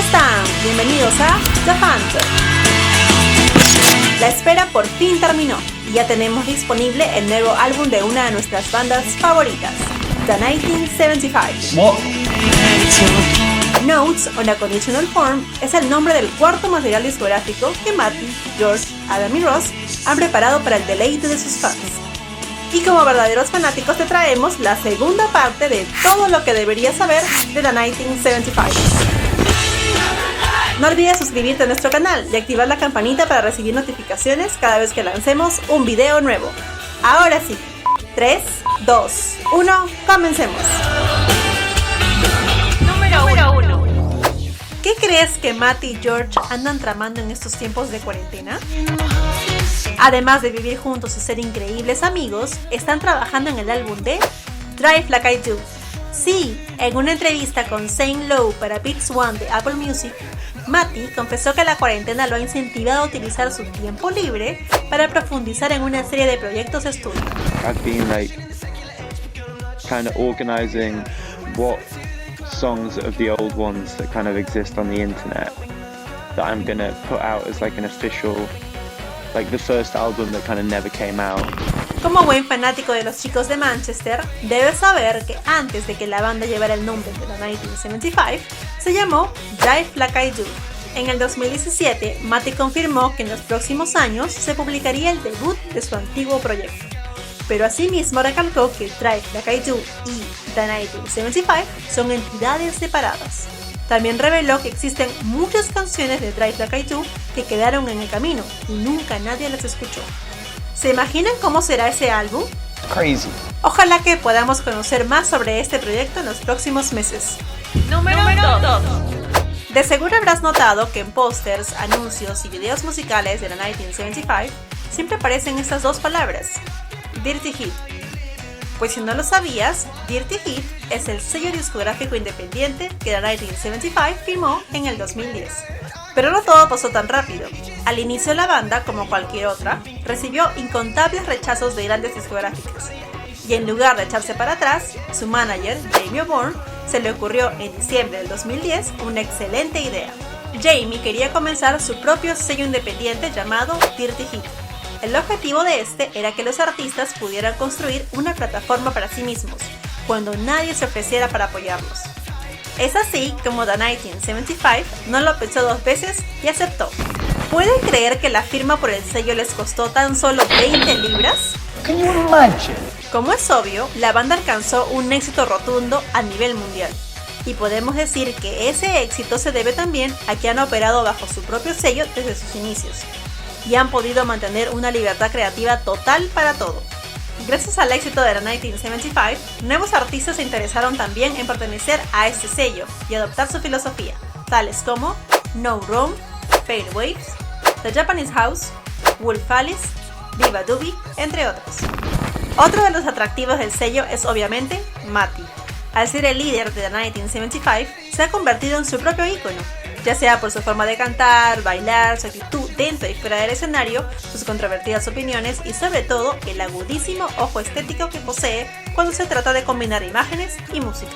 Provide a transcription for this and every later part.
están? Bienvenidos a The Phantom. La espera por fin terminó y ya tenemos disponible el nuevo álbum de una de nuestras bandas favoritas, The 1975. What? Notes on a Conditional Form es el nombre del cuarto material discográfico que Matty, George, Adam y Ross han preparado para el deleite de sus fans. Y como verdaderos fanáticos te traemos la segunda parte de todo lo que deberías saber de The 1975. No olvides suscribirte a nuestro canal y activar la campanita para recibir notificaciones cada vez que lancemos un video nuevo. Ahora sí, 3, 2, 1, comencemos. Número 1. ¿Qué crees que Matty y George andan tramando en estos tiempos de cuarentena? Además de vivir juntos y ser increíbles amigos, están trabajando en el álbum de Drive Like I Do. Sí, en una entrevista con Zane Lowe para Beats One de Apple Music, Matty confesó que la cuarentena lo ha incentivado a utilizar su tiempo libre para profundizar en una serie de proyectos de estudio. I've been kind of organizing what songs of the old ones that kind of exist on the internet that I'm gonna put out as an official, the first album that kind of never came out. Como buen fanático de los chicos de Manchester, debes saber que antes de que la banda llevara el nombre de The 1975, se llamó Drive Like I Do. En el 2017, Matty confirmó que en los próximos años se publicaría el debut de su antiguo proyecto. Pero asimismo recalcó que Drive Like I Do y The 1975 son entidades separadas. También reveló que existen muchas canciones de Drive Like I Do que quedaron en el camino y nunca nadie las escuchó. ¿Se imaginan cómo será ese álbum? Crazy. Ojalá que podamos conocer más sobre este proyecto en los próximos meses. Número 2. De seguro habrás notado que en pósters, anuncios y videos musicales de la 1975 siempre aparecen estas dos palabras, Dirty Hit. Pues si no lo sabías, Dirty Hit es el sello discográfico independiente que la 1975 firmó en el 2010. Pero no todo pasó tan rápido. Al inicio la banda, como cualquier otra, recibió incontables rechazos de grandes discográficas. Y en lugar de echarse para atrás, su manager, Jamie O'Born, se le ocurrió en diciembre del 2010 una excelente idea. Jamie quería comenzar su propio sello independiente llamado Dirty Hit. El objetivo de este era que los artistas pudieran construir una plataforma para sí mismos, cuando nadie se ofreciera para apoyarlos. Es así como The 1975 no lo pensó dos veces y aceptó. ¿Pueden creer que la firma por el sello les costó tan solo 20 libras? Can you imagine? Como es obvio, la banda alcanzó un éxito rotundo a nivel mundial. Y podemos decir que ese éxito se debe también a que han operado bajo su propio sello desde sus inicios. Y han podido mantener una libertad creativa total para todo. Gracias al éxito de la 1975, nuevos artistas se interesaron también en pertenecer a este sello y adoptar su filosofía, tales como No Room, Fade Waves, The Japanese House, Wolf Alice, Viva Doobie, entre otros. Otro de los atractivos del sello es obviamente Matty. Al ser el líder de The 1975, se ha convertido en su propio ícono, ya sea por su forma de cantar, bailar, su actitud dentro y fuera del escenario, sus controvertidas opiniones y sobre todo el agudísimo ojo estético que posee cuando se trata de combinar imágenes y música.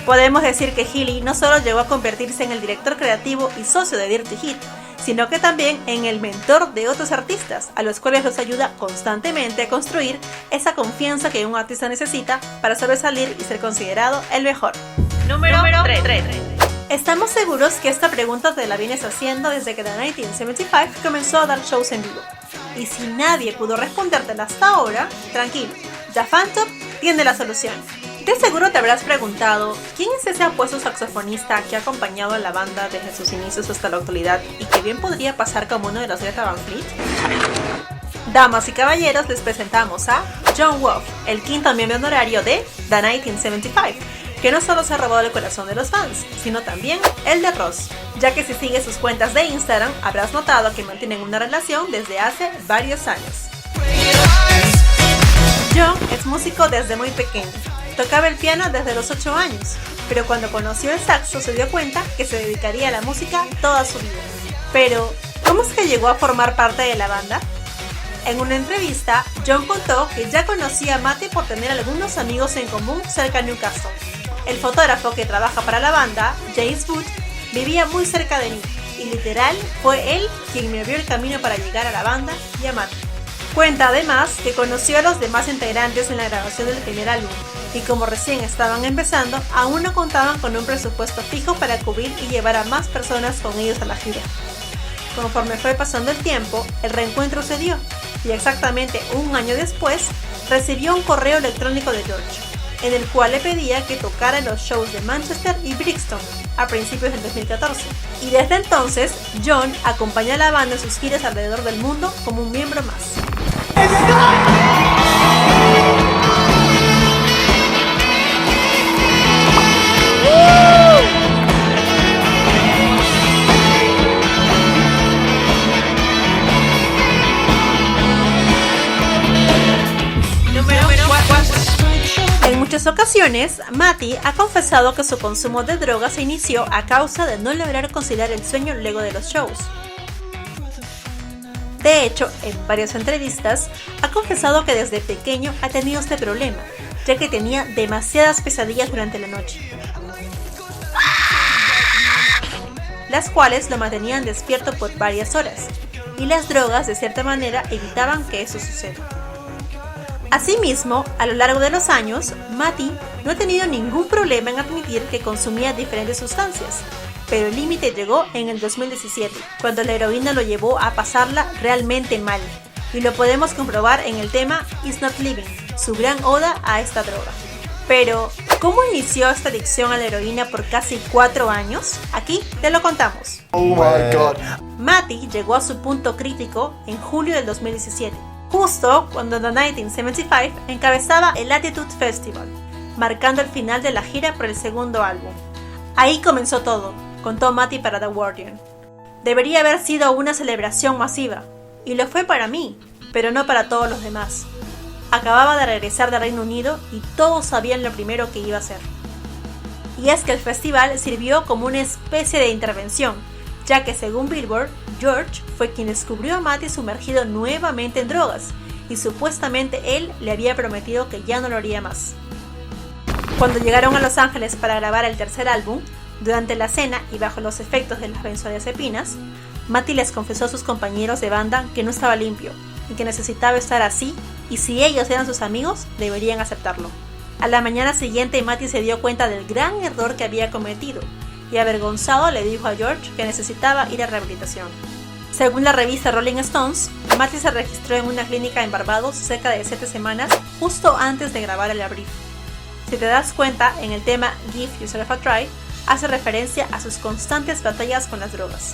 Podemos decir que Healy no solo llegó a convertirse en el director creativo y socio de Dirty Hit, sino que también en el mentor de otros artistas, a los cuales los ayuda constantemente a construir esa confianza que un artista necesita para sobresalir y ser considerado el mejor. Número 3. Estamos seguros que esta pregunta te la vienes haciendo desde que The 1975 comenzó a dar shows en vivo. Y si nadie pudo respondértela hasta ahora, tranquilo, The Phantom tiene la solución. De seguro te habrás preguntado, ¿quién es ese apuesto saxofonista que ha acompañado a la banda desde sus inicios hasta la actualidad y que bien podría pasar como uno de los Greta Van Fleet? Damas y caballeros, les presentamos a Jon Wolfe, el quinto miembro honorario de The 1975, que no solo se ha robado el corazón de los fans, sino también el de Ross, ya que si sigues sus cuentas de Instagram habrás notado que mantienen una relación desde hace varios años. Jon es músico desde muy pequeño, tocaba el piano desde los 8 años, pero cuando conoció el saxo se dio cuenta que se dedicaría a la música toda su vida. Pero, ¿cómo es que llegó a formar parte de la banda? En una entrevista, Jon contó que ya conocía a Matty por tener algunos amigos en común cerca de Newcastle. El fotógrafo que trabaja para la banda, James Wood, vivía muy cerca de mí, y literal fue él quien me abrió el camino para llegar a la banda y a Matty. Cuenta además que conoció a los demás integrantes en la grabación del primer álbum, y como recién estaban empezando, aún no contaban con un presupuesto fijo para cubrir y llevar a más personas con ellos a la gira. Conforme fue pasando el tiempo, el reencuentro se dio, y exactamente un año después, recibió un correo electrónico de George, en el cual le pedía que tocara en los shows de Manchester y Brixton a principios del 2014. Y desde entonces, John acompaña a la banda en sus giras alrededor del mundo como un miembro más. En muchas ocasiones, Matty ha confesado que su consumo de drogas se inició a causa de no lograr conciliar el sueño luego de los shows. De hecho, en varias entrevistas, ha confesado que desde pequeño ha tenido este problema, ya que tenía demasiadas pesadillas durante la noche, las cuales lo mantenían despierto por varias horas, y las drogas de cierta manera evitaban que eso suceda. Asimismo, a lo largo de los años, Matty no ha tenido ningún problema en admitir que consumía diferentes sustancias, pero el límite llegó en el 2017, cuando la heroína lo llevó a pasarla realmente mal, y lo podemos comprobar en el tema It's Not Living, su gran oda a esta droga. Pero, ¿cómo inició esta adicción a la heroína por casi 4 años? Aquí te lo contamos. Oh my god. Matty llegó a su punto crítico en julio del 2017. Justo cuando The 1975 encabezaba el Attitude Festival, marcando el final de la gira por el segundo álbum. Ahí comenzó todo, contó Matty para The Guardian. Debería haber sido una celebración masiva, y lo fue para mí, pero no para todos los demás. Acababa de regresar de Reino Unido y todos sabían lo primero que iba a hacer. Y es que el festival sirvió como una especie de intervención, ya que según Billboard, George fue quien descubrió a Matty sumergido nuevamente en drogas, y supuestamente él le había prometido que ya no lo haría más. Cuando llegaron a Los Ángeles para grabar el tercer álbum, durante la cena y bajo los efectos de las benzodiazepinas, Matty les confesó a sus compañeros de banda que no estaba limpio, y que necesitaba estar así, y si ellos eran sus amigos, deberían aceptarlo. A la mañana siguiente, Matty se dio cuenta del gran error que había cometido, y avergonzado le dijo a George que necesitaba ir a rehabilitación. Según la revista Rolling Stones, Matty se registró en una clínica en Barbados cerca de 7 semanas, justo antes de grabar el Abrief. Si te das cuenta, en el tema Give Yourself a Try, hace referencia a sus constantes batallas con las drogas.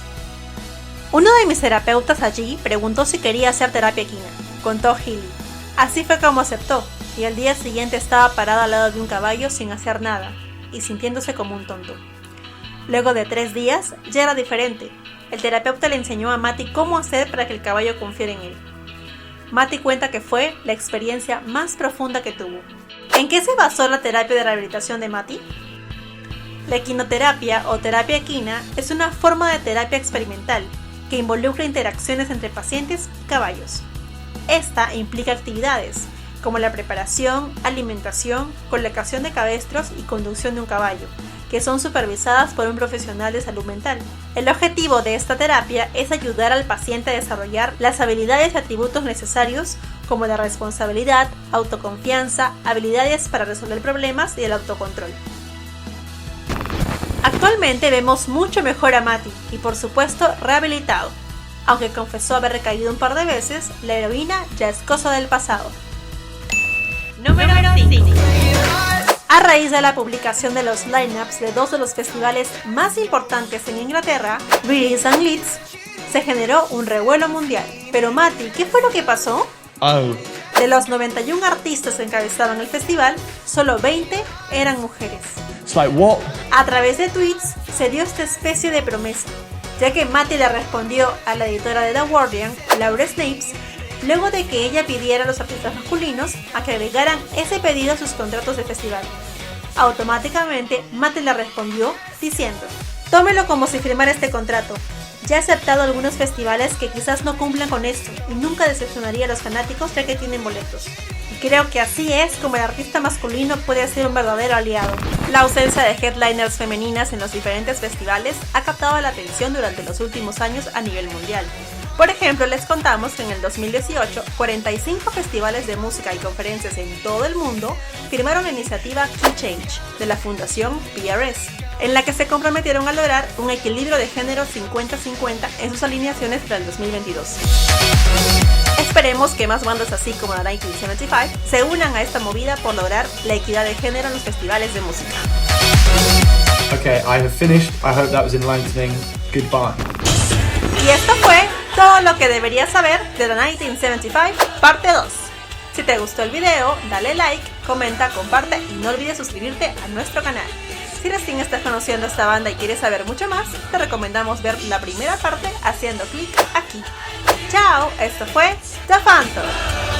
Uno de mis terapeutas allí preguntó si quería hacer terapia equina, contó Healy. Así fue como aceptó, y al día siguiente estaba parado al lado de un caballo sin hacer nada, y sintiéndose como un tonto. Luego de 3 días, ya era diferente. El terapeuta le enseñó a Matty cómo hacer para que el caballo confiara en él. Matty cuenta que fue la experiencia más profunda que tuvo. ¿En qué se basó la terapia de rehabilitación de Matty? La equinoterapia o terapia equina es una forma de terapia experimental que involucra interacciones entre pacientes y caballos. Esta implica actividades como la preparación, alimentación, colocación de cabestros y conducción de un caballo, que son supervisadas por un profesional de salud mental. El objetivo de esta terapia es ayudar al paciente a desarrollar las habilidades y atributos necesarios como la responsabilidad, autoconfianza, habilidades para resolver problemas y el autocontrol. Actualmente vemos mucho mejor a Matty y por supuesto rehabilitado. Aunque confesó haber recaído un par de veces, la heroína ya es cosa del pasado. Número 5. A raíz de la publicación de los lineups de 2 de los festivales más importantes en Inglaterra, British and Leeds, se generó un revuelo mundial. Pero Matty, ¿qué fue lo que pasó? De los 91 artistas que encabezaban el festival, solo 20 eran mujeres. It's like, what? A través de tweets se dio esta especie de promesa, ya que Matty le respondió a la editora de The Guardian, Laura Snapes, luego de que ella pidiera a los artistas masculinos a que agregaran ese pedido a sus contratos de festival. Automáticamente, Matty le respondió diciendo: tómelo como si firmara este contrato. Ya he aceptado algunos festivales que quizás no cumplan con esto y nunca decepcionaría a los fanáticos ya que tienen boletos. ¿Y Creo que así es como el artista masculino puede ser un verdadero aliado. La ausencia de headliners femeninas en los diferentes festivales ha captado la atención durante los últimos años a nivel mundial. Por ejemplo, les contamos que en el 2018, 45 festivales de música y conferencias en todo el mundo firmaron la iniciativa Key Change de la fundación PRS, en la que se comprometieron a lograr un equilibrio de género 50-50 en sus alineaciones para el 2022. Esperemos que más bandas así como la 1975 se unan a esta movida por lograr la equidad de género en los festivales de música. Okay, I have finished. I hope that was enlightening. Goodbye. Y esto fue todo lo que deberías saber de The 1975 parte 2. Si te gustó el video, dale like, comenta, comparte y no olvides suscribirte a nuestro canal. Si recién estás conociendo esta banda y quieres saber mucho más, te recomendamos ver la primera parte haciendo clic aquí. ¡Chao! Esto fue The Phantom.